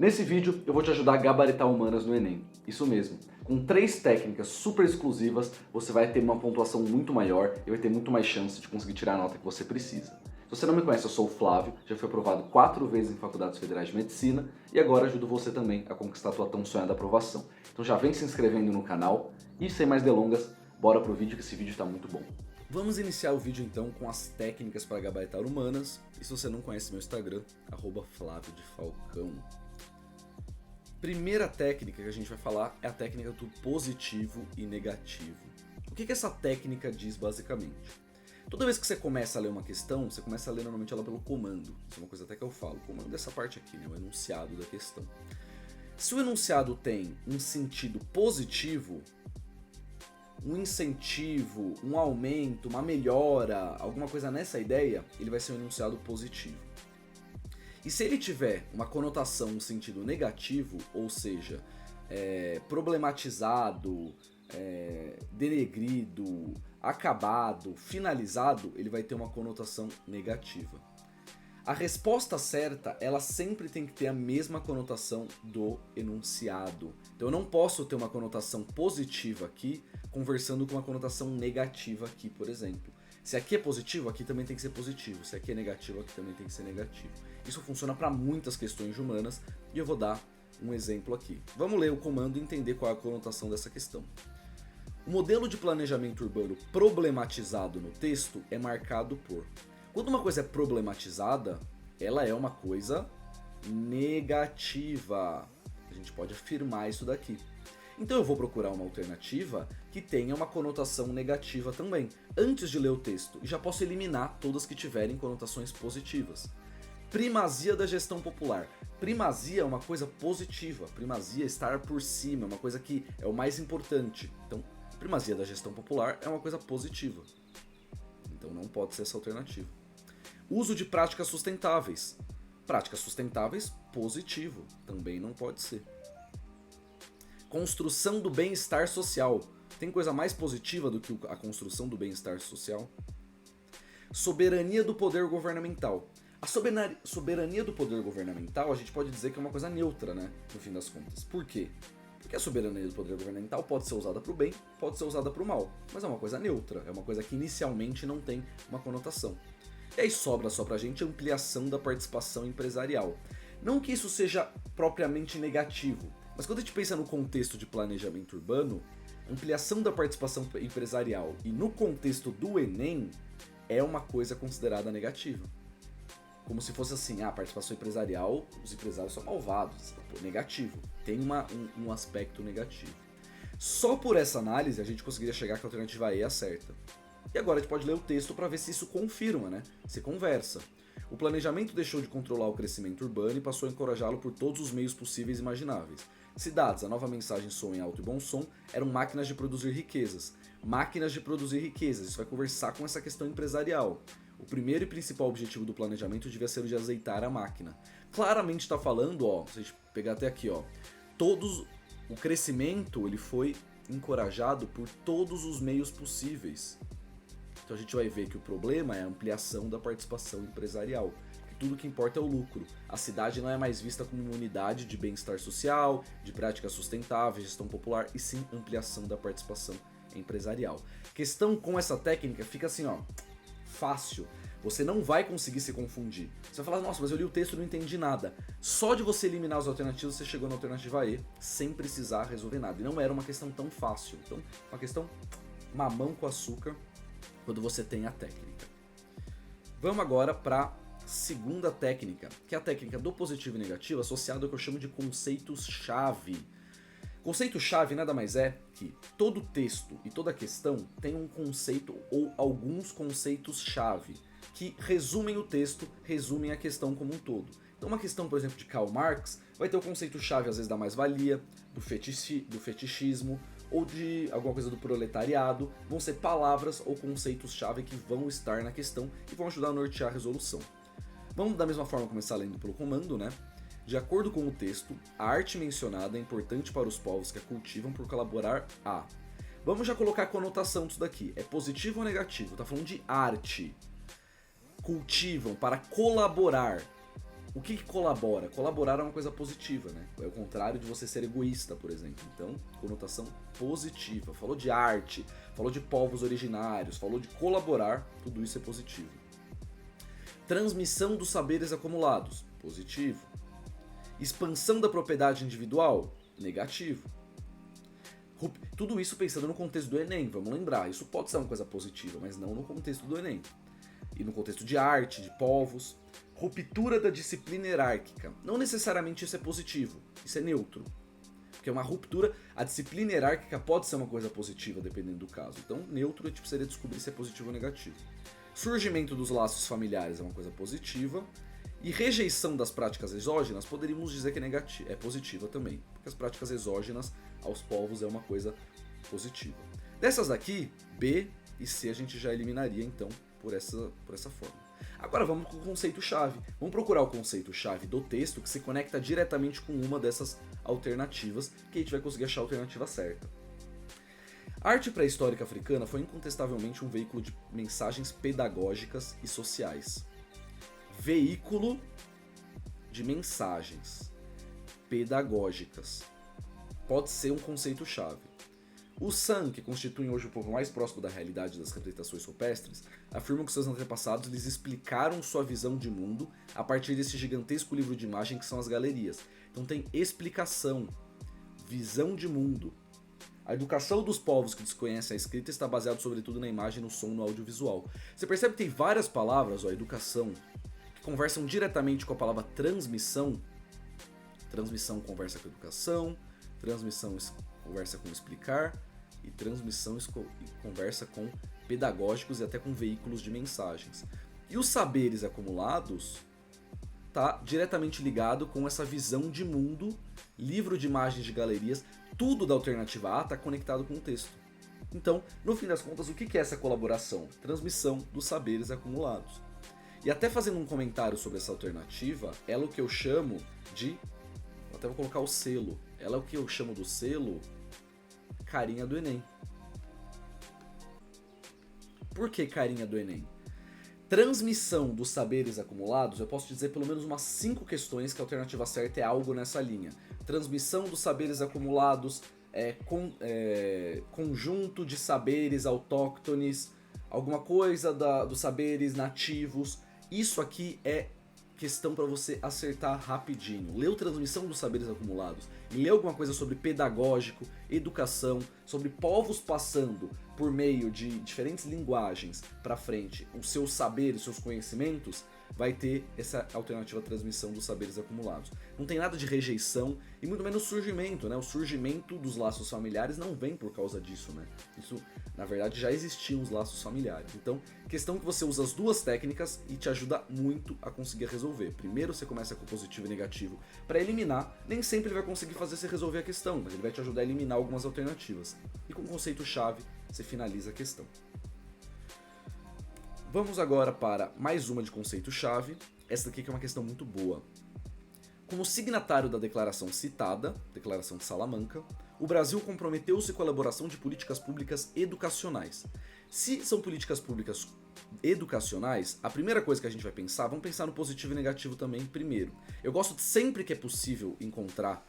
Nesse vídeo eu vou te ajudar a gabaritar humanas no Enem. Isso mesmo. Com 3 técnicas super exclusivas, você vai ter uma pontuação muito maior e vai ter muito mais chance de conseguir tirar a nota que você precisa. Se você não me conhece, eu sou o Flávio, já fui aprovado 4 vezes em faculdades federais de medicina e agora ajudo você também a conquistar a tua tão sonhada aprovação. Então já vem se inscrevendo no canal e sem mais delongas, bora pro vídeo que esse vídeo está muito bom. Vamos iniciar o vídeo então com as técnicas para gabaritar humanas. E se você não conhece meu Instagram, @FlávioDeFalcão. Primeira técnica que a gente vai falar é a técnica do positivo e negativo. O que essa técnica diz basicamente? Toda vez que você começa a ler uma questão, você começa a ler normalmente ela pelo comando. Isso é uma coisa até que eu falo. O comando é essa parte aqui, né? O enunciado da questão. Se o enunciado tem um sentido positivo, um incentivo, um aumento, uma melhora, alguma coisa nessa ideia, ele vai ser um enunciado positivo. E se ele tiver uma conotação no sentido negativo, ou seja, problematizado, denegrido, acabado, finalizado, ele vai ter uma conotação negativa. A resposta certa, ela sempre tem que ter a mesma conotação do enunciado. Então eu não posso ter uma conotação positiva aqui, conversando com uma conotação negativa aqui, por exemplo. Se aqui é positivo, aqui também tem que ser positivo. Se aqui é negativo, aqui também tem que ser negativo. Isso funciona para muitas questões humanas e eu vou dar um exemplo aqui. Vamos ler o comando e entender qual é a conotação dessa questão. O modelo de planejamento urbano problematizado no texto é marcado por... Quando uma coisa é problematizada, ela é uma coisa negativa. A gente pode afirmar isso daqui. Então eu vou procurar uma alternativa que tenha uma conotação negativa também, antes de ler o texto, e já posso eliminar todas que tiverem conotações positivas. Primazia da gestão popular. Primazia é uma coisa positiva, primazia é estar por cima, é uma coisa que é o mais importante. Então, primazia da gestão popular é uma coisa positiva. Então não pode ser essa alternativa. Uso de práticas sustentáveis. Práticas sustentáveis, positivo, também não pode ser. Construção do bem-estar social. Tem coisa mais positiva do que a construção do bem-estar social? Soberania do poder governamental. A soberania do poder governamental a gente pode dizer que é uma coisa neutra, né? No fim das contas. Por quê? Porque a soberania do poder governamental pode ser usada para o bem, pode ser usada para o mal. Mas é uma coisa neutra, é uma coisa que inicialmente não tem uma conotação. E aí sobra só pra gente a ampliação da participação empresarial. Não que isso seja propriamente negativo, mas quando a gente pensa no contexto de planejamento urbano, ampliação da participação empresarial e no contexto do Enem é uma coisa considerada negativa. Como se fosse assim, a participação empresarial, os empresários são malvados, negativo, tem um aspecto negativo. Só por essa análise a gente conseguiria chegar que a alternativa E é a certa. E agora a gente pode ler o texto para ver se isso confirma, né? Se conversa. O planejamento deixou de controlar o crescimento urbano e passou a encorajá-lo por todos os meios possíveis e imagináveis. Cidades, a nova mensagem soa em alto e bom som, eram máquinas de produzir riquezas. Máquinas de produzir riquezas, isso vai conversar com essa questão empresarial. O primeiro e principal objetivo do planejamento devia ser o de azeitar a máquina. Claramente está falando, ó, se a gente pegar até aqui, ó, o crescimento ele foi encorajado por todos os meios possíveis. Então a gente vai ver que o problema é a ampliação da participação empresarial. Que tudo que importa é o lucro. A cidade não é mais vista como uma unidade de bem-estar social, de práticas sustentáveis, gestão popular, e sim ampliação da participação empresarial. Questão com essa técnica fica assim, ó, fácil. Você não vai conseguir se confundir. Você vai falar, nossa, mas eu li o texto e não entendi nada. Só de você eliminar as alternativas, você chegou na alternativa E, sem precisar resolver nada. E não era uma questão tão fácil. Então, uma questão mamão com açúcar, quando você tem a técnica. Vamos agora para a segunda técnica, que é a técnica do positivo e negativo associada ao que eu chamo de conceitos-chave. Conceito-chave nada mais é que todo texto e toda questão tem um conceito ou alguns conceitos-chave que resumem o texto, resumem a questão como um todo. Então uma questão, por exemplo, de Karl Marx vai ter o conceito-chave às vezes da mais-valia, do fetichismo, ou de alguma coisa do proletariado, vão ser palavras ou conceitos-chave que vão estar na questão e vão ajudar a nortear a resolução. Vamos da mesma forma começar lendo pelo comando, né? De acordo com o texto, a arte mencionada é importante para os povos que a cultivam por colaborar a... Vamos já colocar a conotação disso daqui, é positivo ou negativo? Tá falando de arte. Cultivam para colaborar. O que colabora? Colaborar é uma coisa positiva, né? É o contrário de você ser egoísta, por exemplo. Então, conotação positiva. Falou de arte, falou de povos originários, falou de colaborar, tudo isso é positivo. Transmissão dos saberes acumulados, positivo. Expansão da propriedade individual, negativo. Tudo isso pensando no contexto do Enem, vamos lembrar. Isso pode ser uma coisa positiva, mas não no contexto do Enem. E no contexto de arte, de povos. Ruptura da disciplina hierárquica. Não necessariamente isso é positivo, isso é neutro. Porque é uma ruptura, a disciplina hierárquica pode ser uma coisa positiva, dependendo do caso. Então, neutro seria descobrir se é positivo ou negativo. Surgimento dos laços familiares é uma coisa positiva. E rejeição das práticas exógenas, poderíamos dizer que é positiva também. Porque as práticas exógenas aos povos é uma coisa positiva. Dessas daqui, B e C a gente já eliminaria, então, por essa forma. Agora vamos com o conceito-chave. Vamos procurar o conceito-chave do texto que se conecta diretamente com uma dessas alternativas, que a gente vai conseguir achar a alternativa certa. A arte pré-histórica africana foi incontestavelmente um veículo de mensagens pedagógicas e sociais. Veículo de mensagens pedagógicas. Pode ser um conceito-chave. Os San, que constituem hoje o povo mais próximo da realidade das representações rupestres, afirmam que seus antepassados lhes explicaram sua visão de mundo a partir desse gigantesco livro de imagem que são as galerias. Então tem explicação, visão de mundo. A educação dos povos que desconhecem a escrita está baseada sobretudo na imagem, no som e no audiovisual. Você percebe que tem várias palavras, educação, que conversam diretamente com a palavra transmissão. Transmissão conversa com educação, transmissão conversa com explicar, e transmissão conversa com pedagógicos e até com veículos de mensagens. E os saberes acumulados está diretamente ligado com essa visão de mundo, livro de imagens de galerias, tudo da alternativa A está conectado com o texto. Então, no fim das contas, o que é essa colaboração? Transmissão dos saberes acumulados. E até fazendo um comentário sobre essa alternativa, ela é o que eu chamo de... até vou colocar o selo. Ela é o que eu chamo do selo carinha do Enem. Por que carinha do Enem? Transmissão dos saberes acumulados, eu posso dizer pelo menos umas 5 questões que a alternativa certa é algo nessa linha. Transmissão dos saberes acumulados, conjunto de saberes autóctones, alguma coisa dos saberes nativos. Isso aqui é questão para você acertar rapidinho. Leu Transmissão dos Saberes Acumulados e leu alguma coisa sobre pedagógico, educação, sobre povos passando por meio de diferentes linguagens para frente os seus saberes, seus conhecimentos, vai ter essa alternativa transmissão dos saberes acumulados. Não tem nada de rejeição e muito menos surgimento, né? O surgimento dos laços familiares não vem por causa disso, né? Isso, na verdade, já existiam os laços familiares. Então, questão que você usa as duas técnicas e te ajuda muito a conseguir resolver. Primeiro você começa com positivo e negativo para eliminar. Nem sempre ele vai conseguir fazer você resolver a questão, mas ele vai te ajudar a eliminar algumas alternativas. E com o conceito-chave, você finaliza a questão. Vamos agora para mais uma de conceito-chave. Essa daqui que é uma questão muito boa. Como signatário da declaração citada, Declaração de Salamanca, o Brasil comprometeu-se com a elaboração de políticas públicas educacionais. Se são políticas públicas educacionais, a primeira coisa que a gente vai pensar, vamos pensar no positivo e negativo também primeiro. Eu gosto de, sempre que é possível encontrar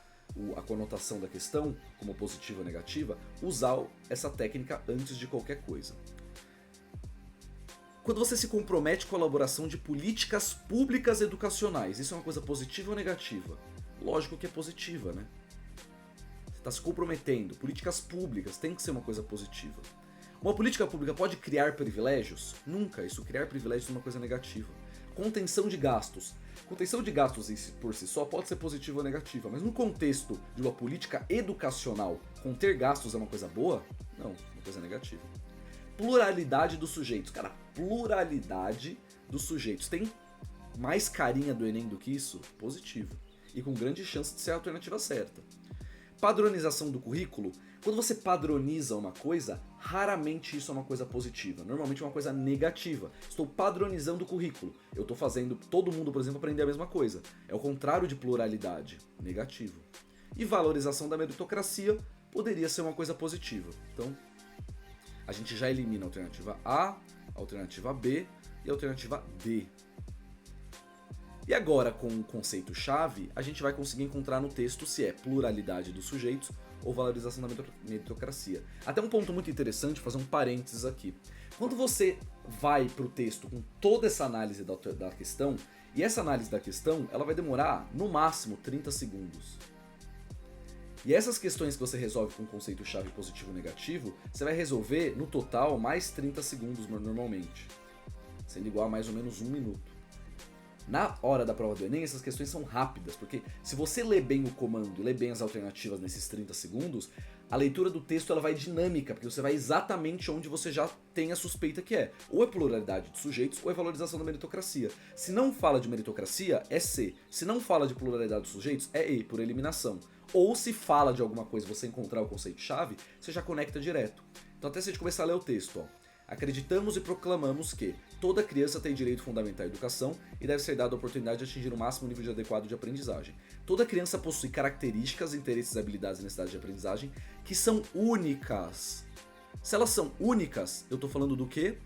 a conotação da questão, como positiva ou negativa, usar essa técnica antes de qualquer coisa. Quando você se compromete com a elaboração de políticas públicas educacionais, isso é uma coisa positiva ou negativa? Lógico que é positiva, né? Você está se comprometendo. Políticas públicas tem que ser uma coisa positiva. Uma política pública pode criar privilégios? Nunca. Isso, criar privilégios, é uma coisa negativa. Contenção de gastos. Contenção de gastos por si só pode ser positiva ou negativa, mas no contexto de uma política educacional, conter gastos é uma coisa boa? Não, uma coisa negativa. Pluralidade dos sujeitos. Cara, pluralidade dos sujeitos. Tem mais carinha do Enem do que isso? Positivo. E com grande chance de ser a alternativa certa. Padronização do currículo. Quando você padroniza uma coisa, raramente isso é uma coisa positiva. Normalmente é uma coisa negativa. Estou padronizando o currículo. Eu estou fazendo todo mundo, por exemplo, aprender a mesma coisa. É o contrário de pluralidade. Negativo. E valorização da meritocracia poderia ser uma coisa positiva. Então, a gente já elimina a alternativa A, a alternativa B e a alternativa D. E agora, com o conceito-chave, a gente vai conseguir encontrar no texto se é pluralidade dos sujeitos ou valorização da meritocracia. Até um ponto muito interessante, fazer um parênteses aqui. Quando você vai para o texto com toda essa análise da questão, e essa análise da questão ela vai demorar no máximo 30 segundos. E essas questões que você resolve com o conceito-chave positivo e negativo, você vai resolver no total mais 30 segundos normalmente, sendo igual a mais ou menos 1 minuto. Na hora da prova do Enem, essas questões são rápidas, porque se você lê bem o comando e lê bem as alternativas nesses 30 segundos, a leitura do texto ela vai dinâmica, porque você vai exatamente onde você já tem a suspeita que é. Ou é pluralidade de sujeitos, ou é valorização da meritocracia. Se não fala de meritocracia, é C. Se não fala de pluralidade de sujeitos, é E, por eliminação. Ou se fala de alguma coisa e você encontrar o conceito-chave, você já conecta direto. Então até se a gente começar a ler o texto, ó. Acreditamos e proclamamos que toda criança tem direito fundamental à educação e deve ser dada a oportunidade de atingir o máximo nível de adequado de aprendizagem. Toda criança possui características, interesses, habilidades e necessidades de aprendizagem que são únicas. Se elas são únicas, eu estou falando do quê?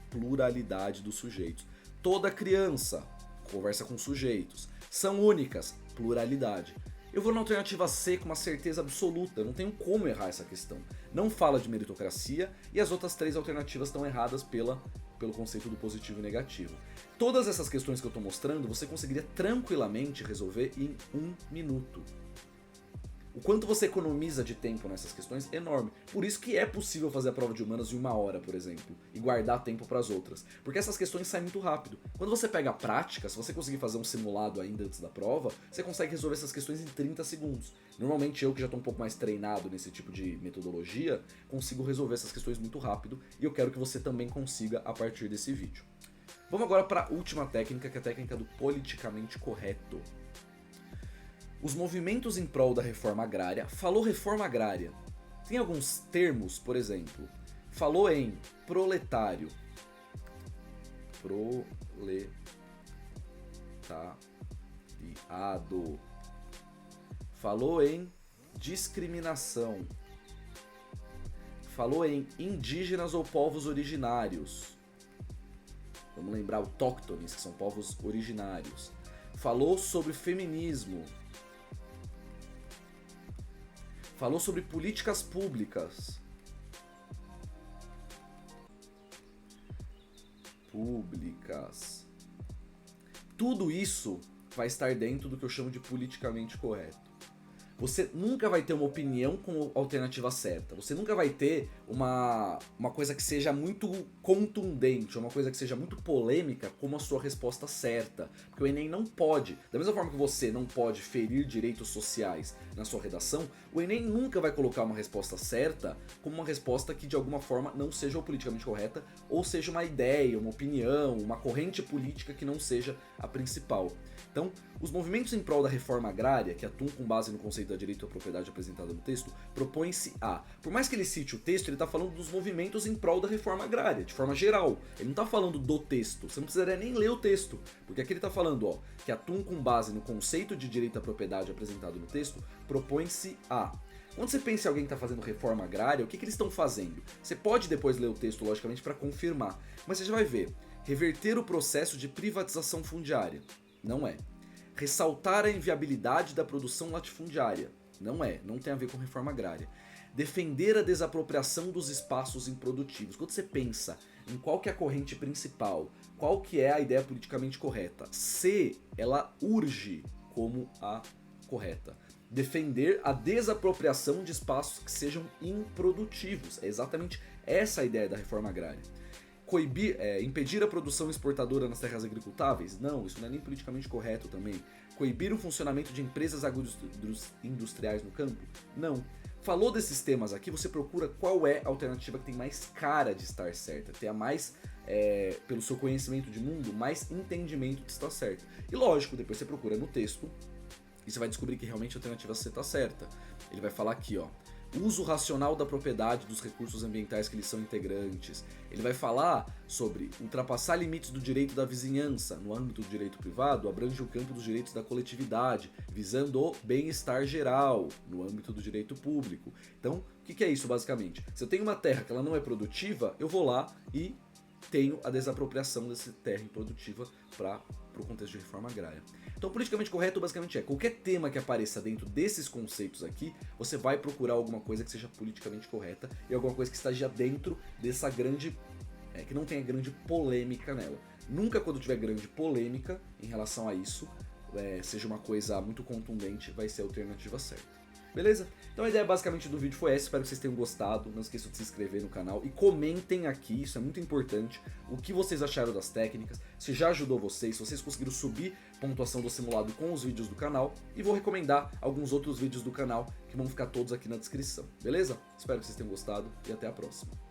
Pluralidade dos sujeitos. Toda criança, conversa com sujeitos, são únicas, pluralidade. Eu vou na alternativa C com uma certeza absoluta, eu não tenho como errar essa questão. Não fala de meritocracia e as outras 3 alternativas estão erradas pelo conceito do positivo e negativo. Todas essas questões que eu estou mostrando, você conseguiria tranquilamente resolver em 1 minuto. O quanto você economiza de tempo nessas questões é enorme. Por isso que é possível fazer a prova de humanas em 1 hora, por exemplo, e guardar tempo para as outras. Porque essas questões saem muito rápido. Quando você pega a prática, se você conseguir fazer um simulado ainda antes da prova, você consegue resolver essas questões em 30 segundos. Normalmente eu, que já estou um pouco mais treinado nesse tipo de metodologia, consigo resolver essas questões muito rápido, e eu quero que você também consiga a partir desse vídeo. Vamos agora para a última técnica, que é a técnica do politicamente correto. Os movimentos em prol da reforma agrária. Falou reforma agrária. Tem alguns termos, por exemplo, falou em proletário. Proletariado. Falou em discriminação. Falou em indígenas ou povos originários. Vamos lembrar autóctones, que são povos originários. Falou sobre feminismo. Falou sobre políticas públicas. Tudo isso vai estar dentro do que eu chamo de politicamente correto. Você nunca vai ter uma opinião com a alternativa certa. Você nunca vai ter uma coisa que seja muito contundente, uma coisa que seja muito polêmica como a sua resposta certa. Porque o Enem não pode, da mesma forma que você não pode ferir direitos sociais na sua redação, o Enem nunca vai colocar uma resposta certa como uma resposta que de alguma forma não seja o politicamente correta, ou seja uma ideia, uma opinião, uma corrente política que não seja a principal. Então, os movimentos em prol da reforma agrária, que atuam com base no conceito da direito à propriedade apresentado no texto, propõem-se a... Por mais que ele cite o texto, ele está falando dos movimentos em prol da reforma agrária, de forma geral. Ele não está falando do texto, você não precisaria nem ler o texto, porque aqui ele está falando, ó, que atuam com base no conceito de direito à propriedade apresentado no texto, propõem-se a... Quando você pensa em alguém que está fazendo reforma agrária, o que eles estão fazendo? Você pode depois ler o texto, logicamente, para confirmar, mas você já vai ver. Reverter o processo de privatização fundiária. Não é. Ressaltar a inviabilidade da produção latifundiária. Não é, não tem a ver com reforma agrária. Defender a desapropriação dos espaços improdutivos. Quando você pensa em qual que é a corrente principal, qual que é a ideia politicamente correta, C, ela urge como a correta. Defender a desapropriação de espaços que sejam improdutivos. É exatamente essa a ideia da reforma agrária. Impedir a produção exportadora nas terras agricultáveis? Não, isso não é nem politicamente correto também. Coibir o funcionamento de empresas agroindustriais no campo? Não. Falou desses temas aqui, você procura qual é a alternativa que tem mais cara de estar certa, que tenha mais, pelo seu conhecimento de mundo, mais entendimento de estar certo. E lógico, depois você procura no texto e você vai descobrir que realmente a alternativa C está certa. Ele vai falar aqui, ó. Uso racional da propriedade dos recursos ambientais que lhes são integrantes. Ele vai falar sobre ultrapassar limites do direito da vizinhança. No âmbito do direito privado, abrange o campo dos direitos da coletividade, visando o bem-estar geral, no âmbito do direito público. Então, o que é isso basicamente? Se eu tenho uma terra que ela não é produtiva, eu vou lá e tenho a desapropriação dessa terra improdutiva para o contexto de reforma agrária. Então, politicamente correto basicamente é qualquer tema que apareça dentro desses conceitos aqui, você vai procurar alguma coisa que seja politicamente correta e alguma coisa que esteja dentro dessa grande... que não tenha grande polêmica nela. Nunca quando tiver grande polêmica em relação a isso, seja uma coisa muito contundente, vai ser a alternativa certa. Beleza? Então a ideia basicamente do vídeo foi essa, espero que vocês tenham gostado, não esqueçam de se inscrever no canal e comentem aqui, isso é muito importante, o que vocês acharam das técnicas, se já ajudou vocês, se vocês conseguiram subir a pontuação do simulado com os vídeos do canal, e vou recomendar alguns outros vídeos do canal que vão ficar todos aqui na descrição, beleza? Espero que vocês tenham gostado e até a próxima.